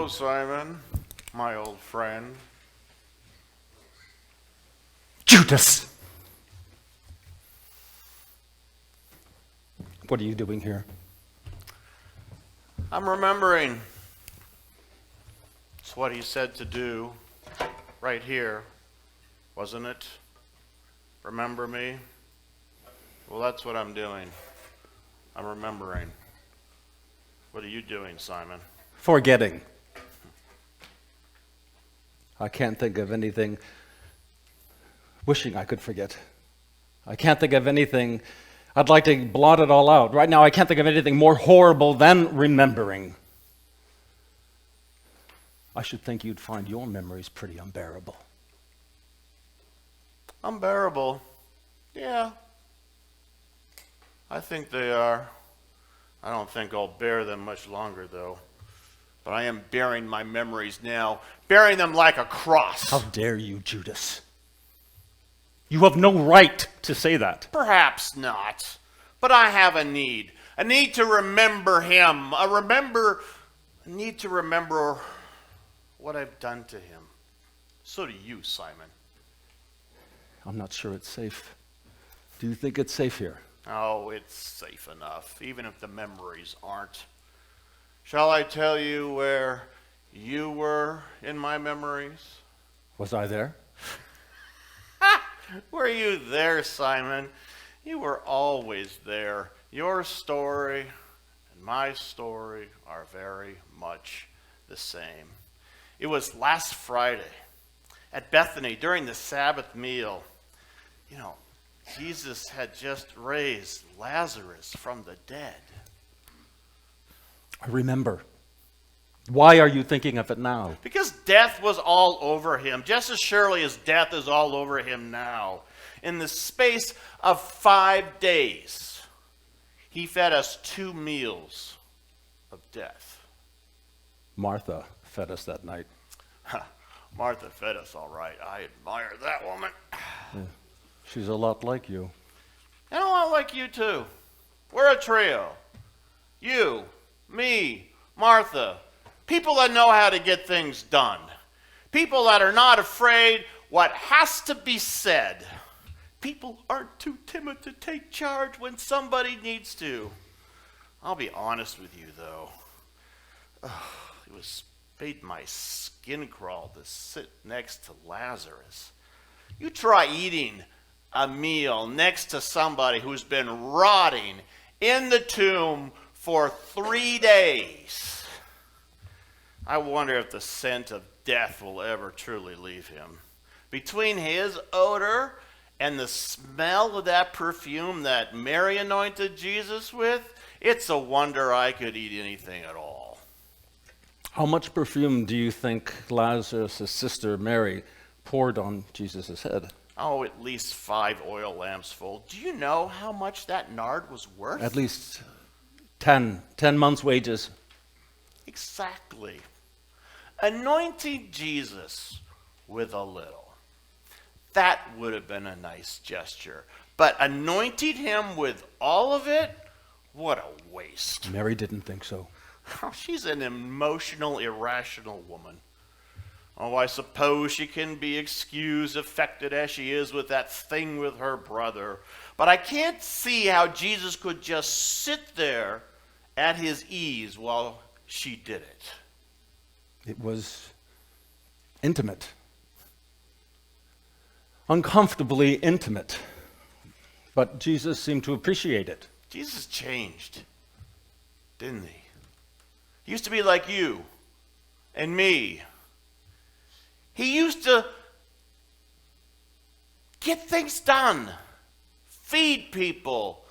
Hello, Simon, my old friend. Judas! What are you doing here? I'm remembering. It's what he said to do right here, wasn't it? Remember me? Well, that's what I'm doing. I'm remembering. What are you doing, Simon? Forgetting. I can't think of anything. Wishing I could forget. I can't think of anything. I'd like to blot it all out. Right now, I can't think of anything more horrible than remembering. I should think you'd find your memories pretty unbearable. Unbearable? Yeah. I think they are. I don't think I'll bear them much longer, though. But I am bearing my memories now, bearing them like a cross. How dare you, Judas? You have no right to say that. Perhaps not. But I have a need to remember him, a need to remember what I've done to him. So do you, Simon. I'm not sure it's safe. Do you think it's safe here? Oh, it's safe enough, even if the memories aren't. Shall I tell you where you were in my memories? Was I there? Were you there, Simon? You were always there. Your story and my story are very much the same. It was last Friday at Bethany during the Sabbath meal. You know, Jesus had just raised Lazarus from the dead. I remember. Why are you thinking of it now? Because death was all over him, just as surely as death is all over him now. In the space of 5 days, he fed us 2 meals of death. Martha fed us that night. Martha fed us all right. I admire that woman. Yeah. She's a lot like you. And a lot like you, too. We're a trio. You, me, Martha. People that know how to get things done. People that are not afraid what has to be said. People aren't too timid to take charge when somebody needs to. I'll be honest with you, though. Made my skin crawl to sit next to Lazarus. You try eating a meal next to somebody who's been rotting in the tomb for 3 days. I wonder if the scent of death will ever truly leave him. Between his odor and the smell of that perfume that Mary anointed Jesus with, it's a wonder I could eat anything at all. How much perfume do you think Lazarus' sister Mary poured on Jesus' head? Oh, at least 5 oil lamps full. Do you know how much that nard was worth? At least 10 months' wages. Exactly. Anointing Jesus with a little. That would have been a nice gesture. But anointing him with all of it? What a waste. Mary didn't think so. Oh, she's an emotional, irrational woman. Oh, I suppose she can be excused, affected as she is with that thing with her brother. But I can't see how Jesus could just sit there at his ease while she did it. It was intimate. Uncomfortably intimate. But Jesus seemed to appreciate it. Jesus changed, didn't he? He used to be like you and me. He used to get things done, feed people,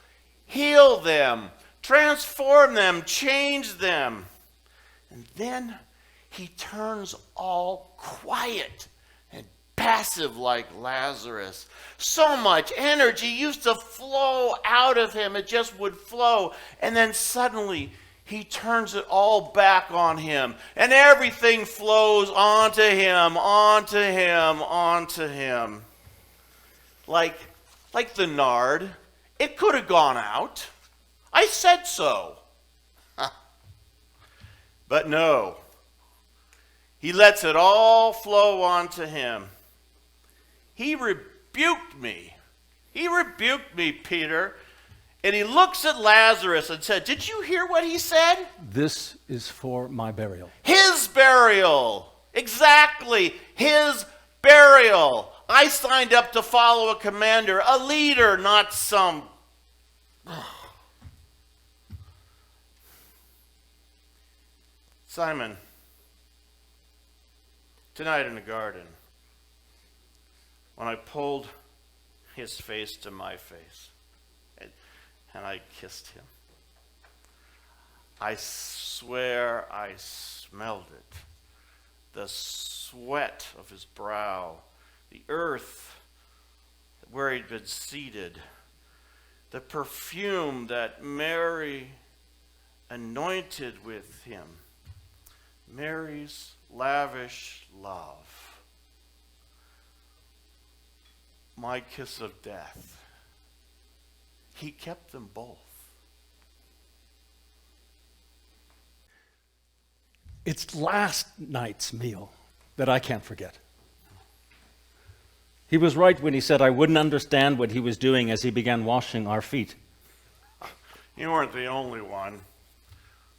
heal them, transform them, change them. And then he turns all quiet and passive like Lazarus. So much energy used to flow out of him. It just would flow. And then suddenly he turns it all back on him. And everything flows onto him, onto him, onto him. Like the nard. It could have gone out. I said so. But no. He lets it all flow onto him. He rebuked me. He rebuked me, Peter. And he looks at Lazarus and said, did you hear what he said? This is for my burial. His burial. Exactly. His burial. I signed up to follow a commander, a leader, not some... Simon, tonight in the garden, when I pulled his face to my face and I kissed him, I swear I smelled it. The sweat of his brow, the earth where he'd been seated, the perfume that Mary anointed with him, Mary's lavish love, my kiss of death. He kept them both. It's last night's meal that I can't forget. He was right when he said I wouldn't understand what he was doing as he began washing our feet. You weren't the only one.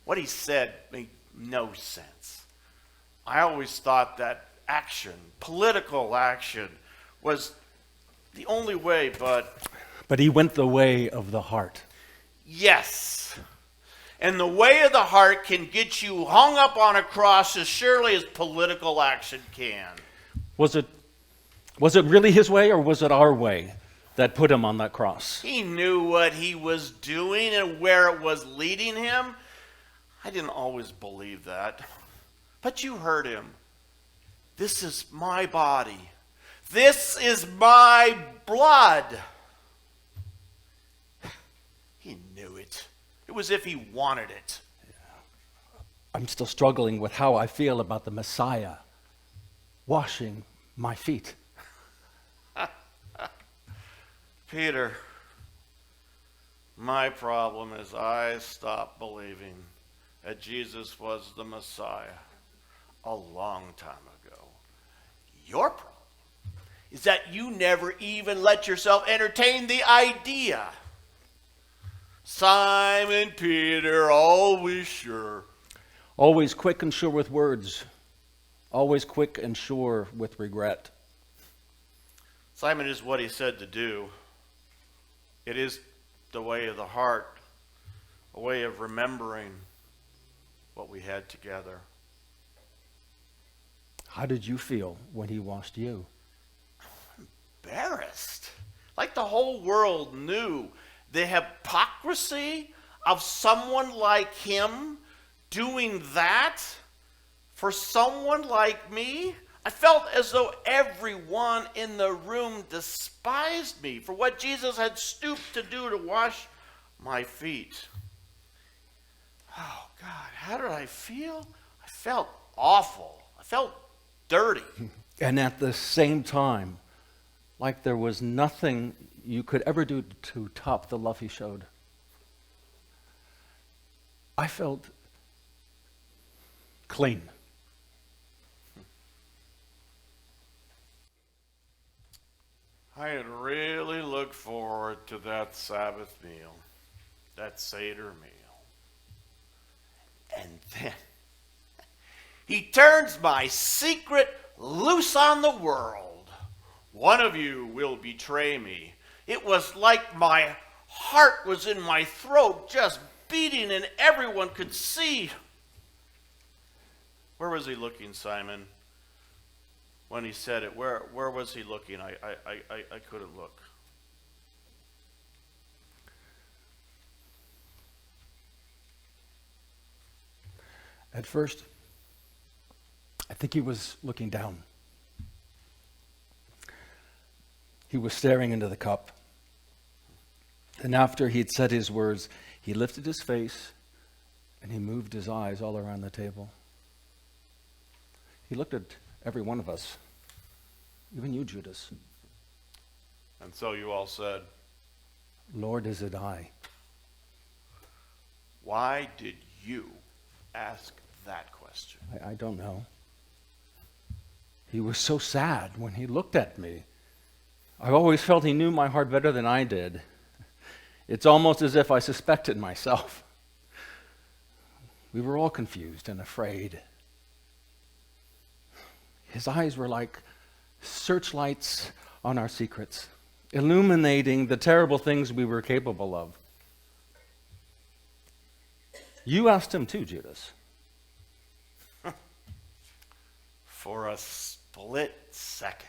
What he said made no sense. I always thought that action, political action, was the only way, But he went the way of the heart. yes. And the way of the heart can get you hung up on a cross as surely as political action can. Was it really his way or was it our way that put him on that cross? He knew what he was doing and where it was leading him. I didn't always believe that. But you heard him. This is my body. This is my blood. He knew it. It was as if he wanted it. I'm still struggling with how I feel about the Messiah washing my feet. Peter, my problem is I stopped believing that Jesus was the Messiah a long time ago. Your problem is that you never even let yourself entertain the idea. Simon Peter, always sure. Always quick and sure with words. Always quick and sure with regret. Simon is what he said to do. It is the way of the heart, a way of remembering what we had together. How did you feel when he washed you? Embarrassed. Like the whole world knew the hypocrisy of someone like him doing that for someone like me. I felt as though everyone in the room despised me for what Jesus had stooped to do to wash my feet. Oh, God, how did I feel? I felt awful. I felt dirty. And at the same time, like there was nothing you could ever do to top the love he showed. I felt clean. I had really looked forward to that Sabbath meal, that Seder meal. And then he turns my secret loose on the world. One of you will betray me. It was like my heart was in my throat, just beating, and everyone could see. Where was he looking, Simon? When he said it, where was he looking? I couldn't look. At first, I think he was looking down. He was staring into the cup. And after he'd said his words, he lifted his face and he moved his eyes all around the table. He looked at every one of us, even you, Judas. And so you all said, Lord, is it I? why did you ask that question? I don't know. He was so sad when he looked at me. I've always felt he knew my heart better than I did. It's almost as if I suspected myself. We were all confused and afraid. His eyes were like searchlights on our secrets, illuminating the terrible things we were capable of. You asked him too, Judas. For a split second,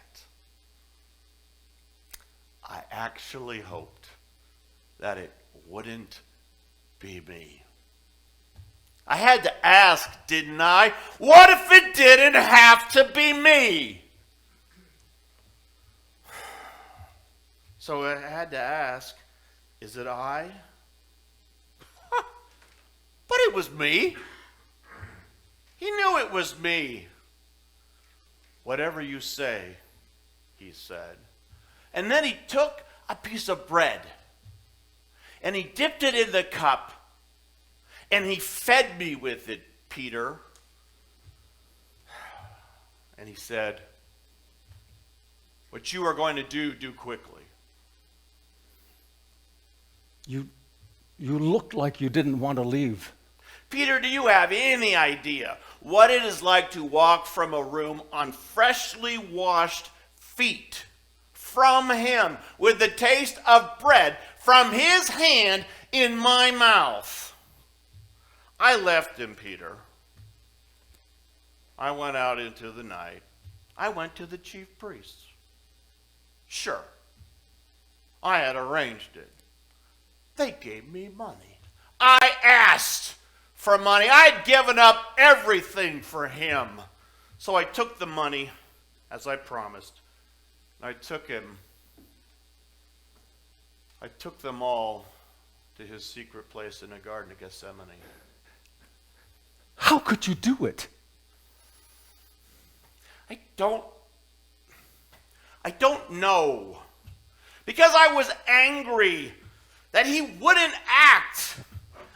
I actually hoped that it wouldn't be me. I had to ask, didn't I? What if it didn't have to be me? So I had to ask, is it I? But it was me. He knew it was me. Whatever you say, he said. And then he took a piece of bread and he dipped it in the cup and he fed me with it, Peter. And he said, what you are going to do quickly. You looked like you didn't want to leave. Peter, do you have any idea what it is like to walk from a room on freshly washed feet from him with the taste of bread from his hand in my mouth? I left him, Peter. I went out into the night. I went to the chief priests. Sure, I had arranged it. They gave me money. I asked for money. I'd given up everything for him. So I took the money, as I promised. I took them all to his secret place in the Garden of Gethsemane. How could you do it? I don't know. Because I was angry that he wouldn't act.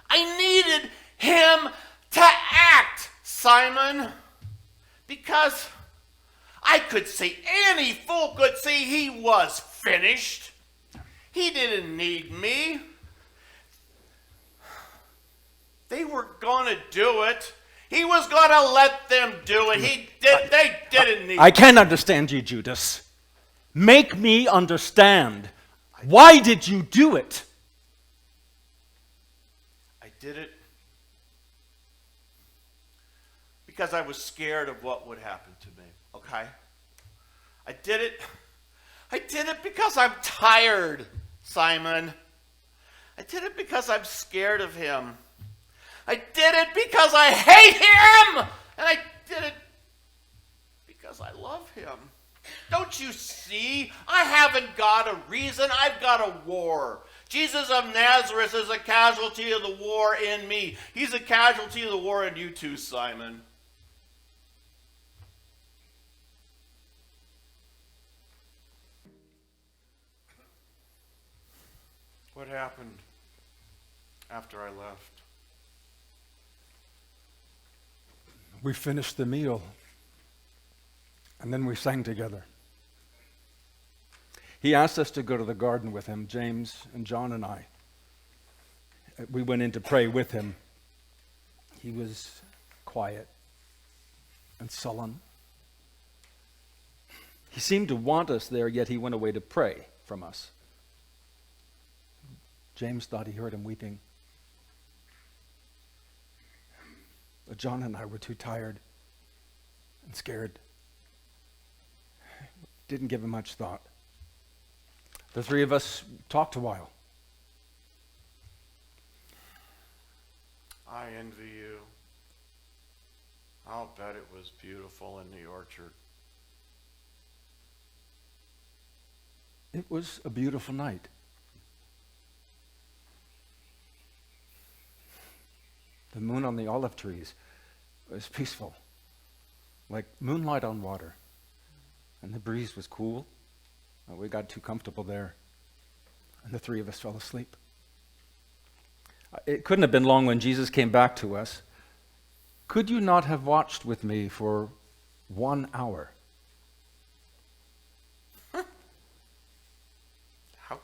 I needed him to act, Simon. Because I could see, any fool could see he was finished. He didn't need me. They were going to do it. He was going to let them do it. They didn't need I can't understand you, Judas. Make me understand. Why did you do it? I did it because I was scared of what would happen to me, okay? I did it because I'm tired, Simon. I did it because I'm scared of him. I did it because I hate him! And I did it because I love him. Don't you see? I haven't got a reason. I've got a war. Jesus of Nazareth is a casualty of the war in me. He's a casualty of the war in you too, Simon. What happened after I left? We finished the meal, and then we sang together. He asked us to go to the garden with him, James and John and I. We went in to pray with him. He was quiet and sullen. He seemed to want us there, yet he went away to pray from us. James thought he heard him weeping. But John and I were too tired and scared. Didn't give him much thought. The three of us talked a while. I envy you. I'll bet it was beautiful in the orchard. It was a beautiful night. The moon on the olive trees was peaceful, like moonlight on water. And the breeze was cool. We got too comfortable there, and the three of us fell asleep. It couldn't have been long when Jesus came back to us. Could you not have watched with me for 1 hour?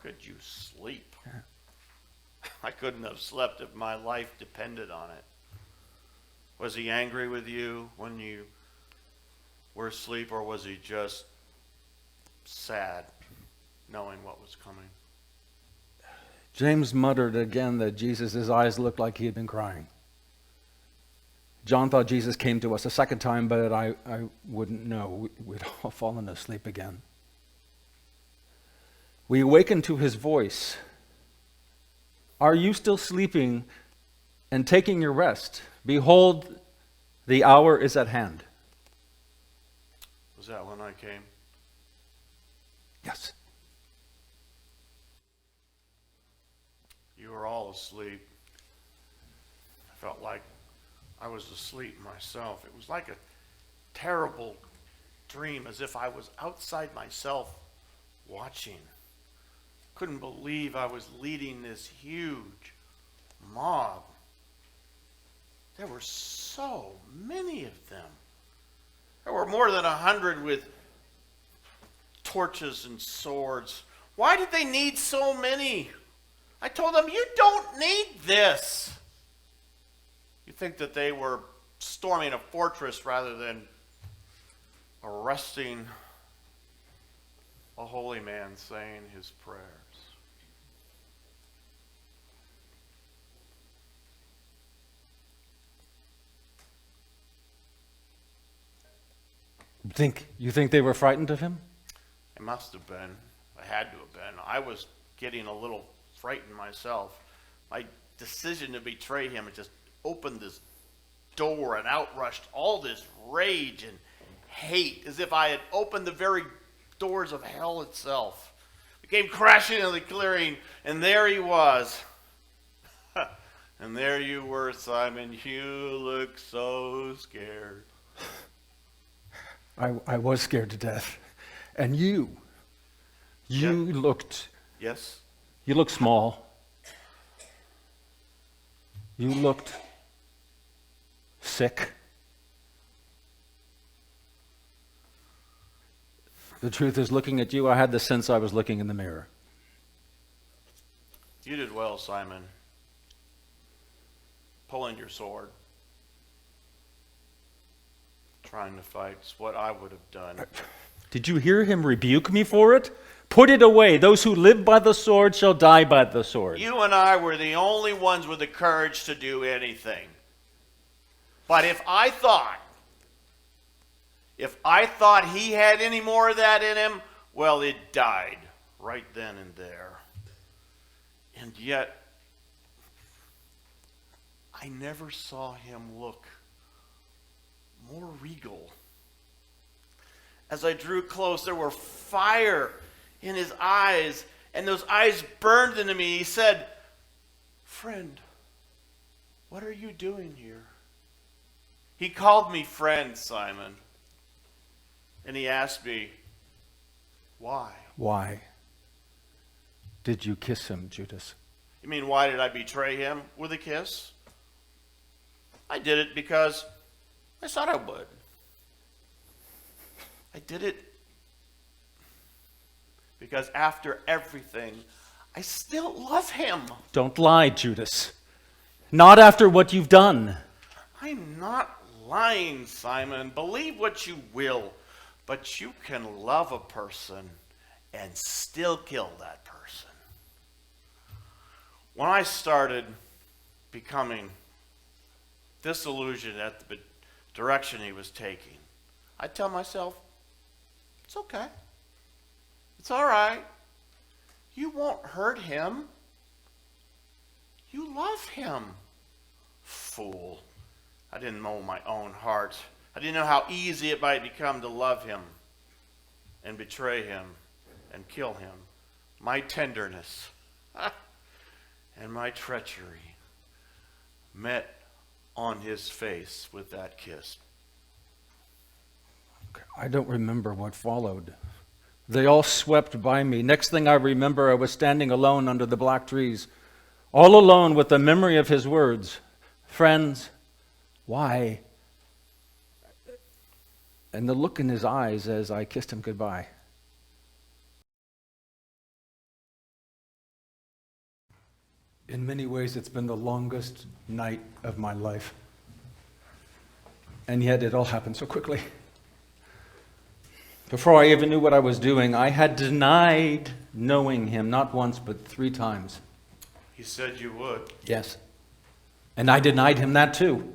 could you sleep? I couldn't have slept if my life depended on it. Was he angry with you when you were asleep, or was he just sad knowing what was coming? James muttered again that Jesus' eyes looked like he had been crying. John thought Jesus came to us a second time, but I wouldn't know. We'd all fallen asleep again. We awakened to his voice. Are you still sleeping and taking your rest? Behold, the hour is at hand. Was that when I came? Yes. You were all asleep. I felt like I was asleep myself. It was like a terrible dream, as if I was outside myself watching. Couldn't believe I was leading this huge mob. There were so many of them. There were more than 100 with torches and swords. Why did they need so many? I told them, you don't need this. You think that they were storming a fortress rather than arresting a holy man saying his prayers. You think they were frightened of him? It must have been. I had to have been. I was getting a little frightened myself. My decision to betray him had just opened this door and outrushed all this rage and hate, as if I had opened the very doors of hell itself. It came crashing into the clearing, and there he was. And there you were, Simon. You look so scared. I was scared to death. And you looked... Yes? You looked small. You looked sick. The truth is, looking at you, I had the sense I was looking in the mirror. You did well, Simon. Pulling your sword. Trying to fight is what I would have done. Did you hear him rebuke me for it? Put it away. Those who live by the sword shall die by the sword. You and I were the only ones with the courage to do anything. But if I thought he had any more of that in him, well, it died right then and there. And yet, I never saw him look more regal. As I drew close, there were fire in his eyes, and those eyes burned into me. He said, "Friend, what are you doing here?" He called me friend, Simon. And he asked me, why? Why did you kiss him, Judas? You mean, why did I betray him with a kiss? I did it because I thought I would. I did it because after everything, I still love him. Don't lie, Judas. Not after what you've done. I'm not lying, Simon. Believe what you will, but you can love a person and still kill that person. When I started becoming disillusioned at the direction he was taking, I tell myself, it's okay. It's all right. You won't hurt him. You love him. Fool. I didn't know my own heart. I didn't know how easy it might become to love him and betray him and kill him. My tenderness and my treachery met on his face with that kiss. I don't remember what followed. They all swept by me. Next thing I remember, I was standing alone under the black trees, all alone with the memory of his words. Friends, why? And the look in his eyes as I kissed him goodbye. In many ways, it's been the longest night of my life. And yet it all happened so quickly. Before I even knew what I was doing, I had denied knowing him not once, but 3 times. He said you would. Yes. And I denied him that too.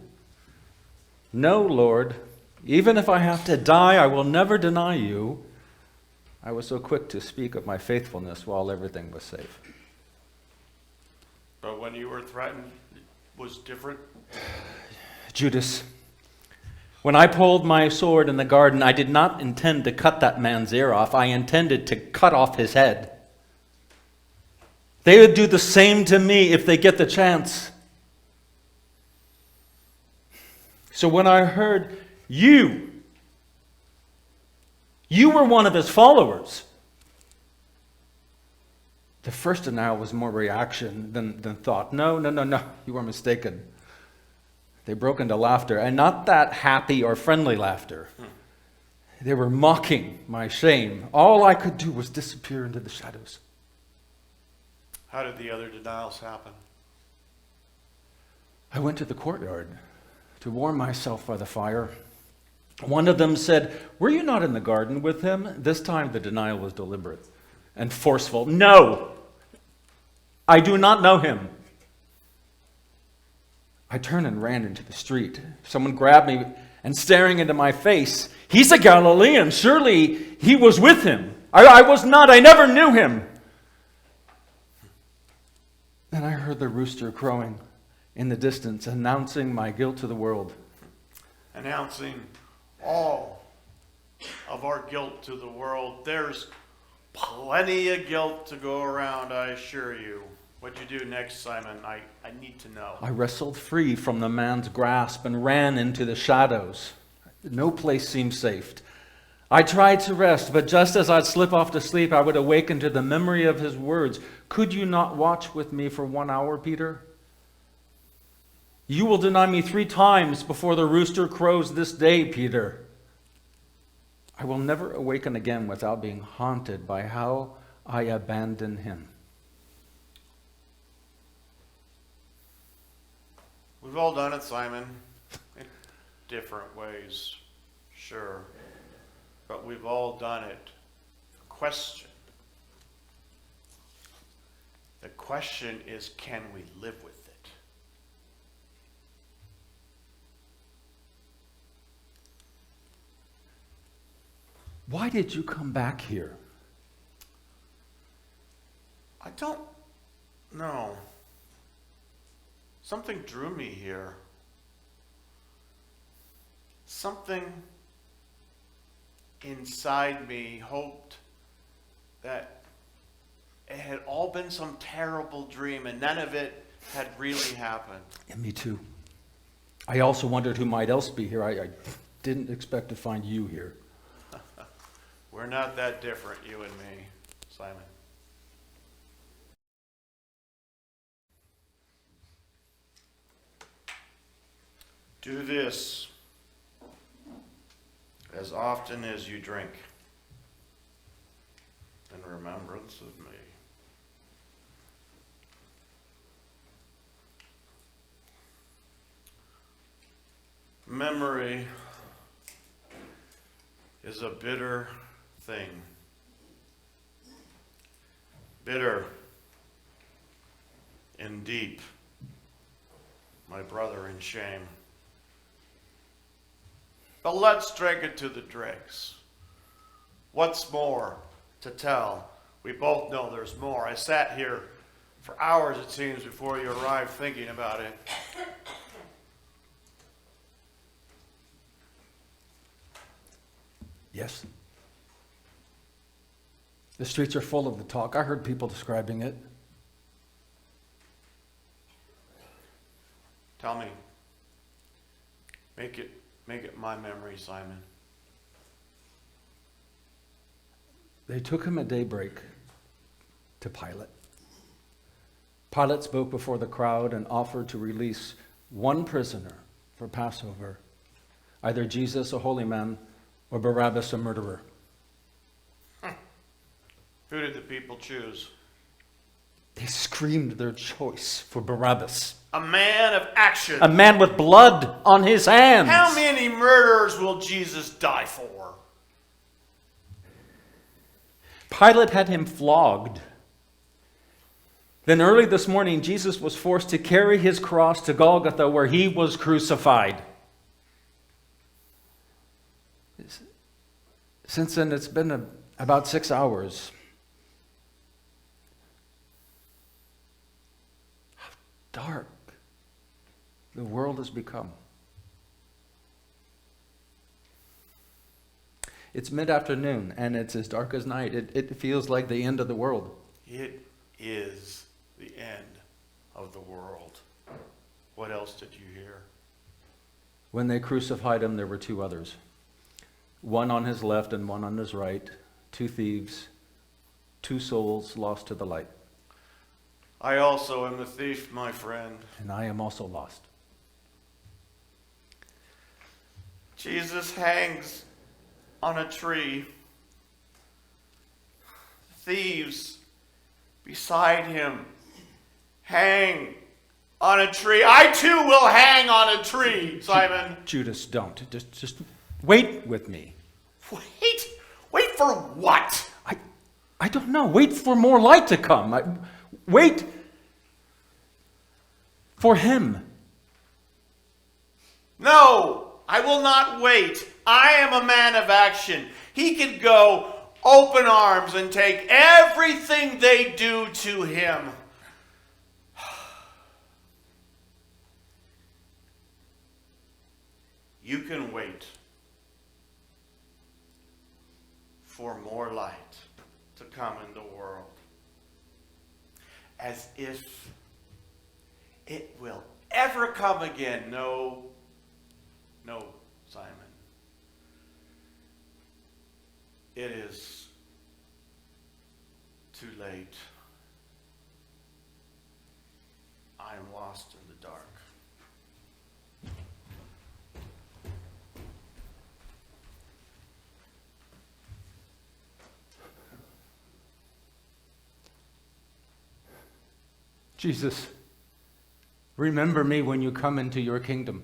No, Lord, even if I have to die, I will never deny you. I was so quick to speak of my faithfulness while everything was safe. But when you were threatened, it was different? Judas, when I pulled my sword in the garden, I did not intend to cut that man's ear off. I intended to cut off his head. They would do the same to me if they get the chance. So when I heard you were one of his followers, the first denial was more reaction than thought. No, you were mistaken. They broke into laughter, and not that happy or friendly laughter. They were mocking my shame. All I could do was disappear into the shadows. How did the other denials happen? I went to the courtyard to warm myself by the fire. One of them said, "Were you not in the garden with him?" This time the denial was deliberate and forceful. "No, I do not know him." I turned and ran into the street. Someone grabbed me and staring into my face, "He's a Galilean. Surely he was with him." I was not. I never knew him. Then I heard the rooster crowing in the distance, announcing my guilt to the world. Announcing all of our guilt to the world. There's plenty of guilt to go around, I assure you. What'd you do next, Simon? I need to know. I wrestled free from the man's grasp and ran into the shadows. No place seemed safe. I tried to rest, but just as I'd slip off to sleep, I would awaken to the memory of his words. "Could you not watch with me for 1 hour, Peter? You will deny me 3 times before the rooster crows this day, Peter." I will never awaken again without being haunted by how I abandoned him. We've all done it, Simon, in different ways, sure. But we've all done it. The question is, can we live with it? Why did you come back here? I don't know. Something drew me here. Something inside me hoped that it had all been some terrible dream and none of it had really happened. Yeah, me too. I also wondered who might else be here. I didn't expect to find you here. We're not that different, you and me, Simon. Do this as often as you drink in remembrance of me. Memory is a bitter thing. Bitter and deep, my brother in shame. But let's drink it to the dregs. What's more to tell? We both know there's more. I sat here for hours, it seems, before you arrived thinking about it. Yes. The streets are full of the talk. I heard people describing it. Tell me. Make it my memory, Simon. They took him at daybreak to Pilate. Pilate spoke before the crowd and offered to release one prisoner for Passover, either Jesus, a holy man, or Barabbas, a murderer. Who did the people choose? They screamed their choice for Barabbas. A man of action. A man with blood on his hands. How many murderers will Jesus die for? Pilate had him flogged. Then early this morning, Jesus was forced to carry his cross to Golgotha, where he was crucified. Since then, it's been about 6 hours. How dark the world has become. It's mid-afternoon, and it's as dark as night. It feels like the end of the world. It is the end of the world. What else did you hear? When they crucified him, there were two others. One on his left and one on his right. Two thieves, two souls lost to the light. I also am a thief, my friend. And I am also lost. Jesus hangs on a tree. Thieves beside him hang on a tree. I too will hang on a tree, Simon. Judas, don't. Just wait with me. Wait? Wait for what? I don't know. Wait for more light to come. Wait for him. No, I will not wait. I am a man of action. He can go open arms and take everything they do to him. You can wait for more light to come in the world, as if it will ever come again. No, Simon. It is too late. I am lost in the dark. Jesus, remember me when you come into your kingdom.